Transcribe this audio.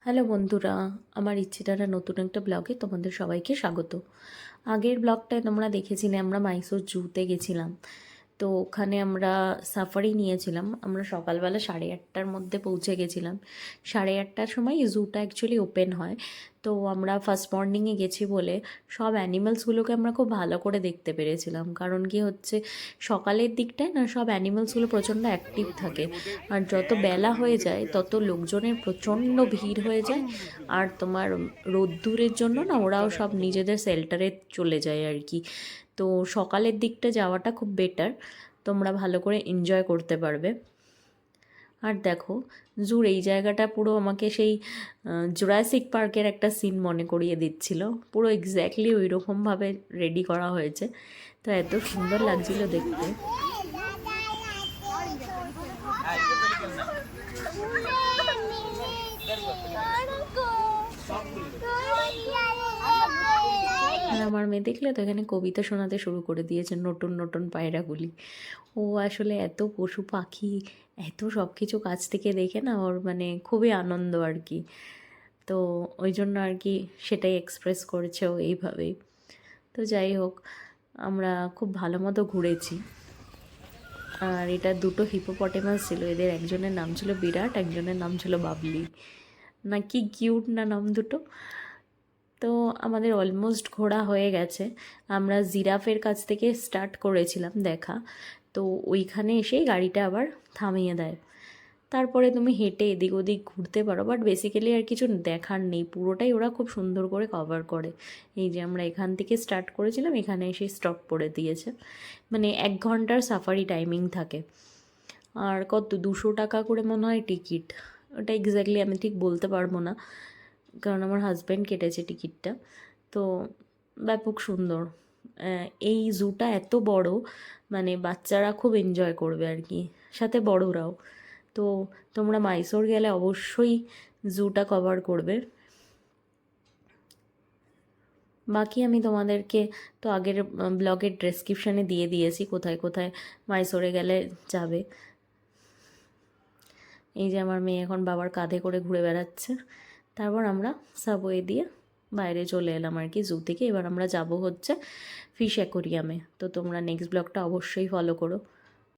Hello বন্ধুরা, আমার ইচ্ছেটারা নতুন একটা ব্লগে তোমাদের সবাইকে স্বাগত। আগের ব্লগটায় তোমরা দেখেছিলে আমরা মাইসোর জুতে গেছিলাম। তো ওখানে আমরা সাফারি নিয়েছিলাম। আমরা সকালবেলা 8:30টার মধ্যে পৌঁছে গেছিলাম। 8:30টার সময় জুটা অ্যাকচুয়ালি ওপেন হয়। তো আমরা ফার্স্ট মর্নিংয়ে গেছি বলে সব অ্যানিমালসগুলোকে আমরা খুব ভালো করে দেখতে পেরেছিলাম। কারণ কি হচ্ছে, সকালের দিকটায় না সব অ্যানিমালসগুলো প্রচণ্ড অ্যাক্টিভ থাকে। আর যত বেলা হয়ে যায় তত লোকজনের প্রচণ্ড ভিড় হয়ে যায়। আর তোমার রোদ্দুরের জন্য না ওরাও সব নিজেদের শেল্টারে চলে যায় আর কি। তো সকালের দিকটা যাওয়াটা খুব বেটার, তোমরা ভালো করে এনজয় করতে পারবে। আর দেখো, জুর এই জায়গাটা পুরো আমাকে সেই জুরাসিক পার্কের একটা সিন মনে করিয়ে দিচ্ছিল। পুরো এক্স্যাক্টলি ওই রকমভাবে রেডি করা হয়েছে। তো এত সুন্দর লাগছিল দেখতে। আর আমার মেয়ে দেখলে তো এখানে কবিতা শোনাতে শুরু করে দিয়েছে, নতুন নতুন পায়রাগুলি। ও আসলে এত পশু পাখি, এত সব কিছু কাছ থেকে দেখে না ওর মানে খুবই আনন্দ আর কি। তো ওই জন্য আর কি সেটাই এক্সপ্রেস করেছে ও এইভাবেই। তো যাই হোক, আমরা খুব ভালো মতো ঘুরেছি। আর এটা দুটো হিপোপটেমাস ছিল, এদের একজনের নাম ছিল বিরাট, একজনের নাম ছিল বাবলি। না কি কিউট না নাম দুটো। তো আমাদের অলমোস্ট ঘোরা হয়ে গেছে। আমরা জিরাফের কাছ থেকে স্টার্ট করেছিলাম দেখা। তো ওইখানে এসেই গাড়িটা আবার থামিয়ে দেয়। তারপরে তুমি হেঁটে এদিক ওদিক ঘুরতে পারো, বাট বেসিক্যালি আর কিছু দেখার নেই, পুরোটাই ওরা খুব সুন্দর করে কভার করে। এই যে আমরা এখান থেকে স্টার্ট করেছিলাম, এখানে এসে স্টপ করে দিয়েছে। মানে 1 ঘন্টার সাফারি টাইমিং থাকে। আর কত 200 টাকা করে মনে হয় টিকিট। ওটা এক্স্যাক্টলি আমি ঠিক বলতে পারবো না, কারণ আমার হাজব্যান্ড কেটেছে টিকিটটা। তো ব্যাপক সুন্দর। এই জুটা এত বড়, মানে বাচ্চারা খুব এনজয় করবে আর কি, সাথে বড়রাও। তো তোমরা মাইসোর গেলে অবশ্যই জুটা কভার করবে। বাকি আমি তোমাদেরকে তো আগের ব্লগের ডেসক্রিপশানে দিয়ে দিয়েছি কোথায় কোথায় মাইসোরে গেলে যাবে। এই যে আমার মেয়ে এখন বাবার কাঁধে করে ঘুরে বেড়াচ্ছে। তারপর আমরা সাবওয়ে দিয়ে বাইরে চলে এলাম আর কি জু থেকে। এবার আমরা যাব হচ্ছে ফিশ অ্যাকোরিয়ামে। তো তোমরা নেক্সট ব্লগটা অবশ্যই ফলো করো।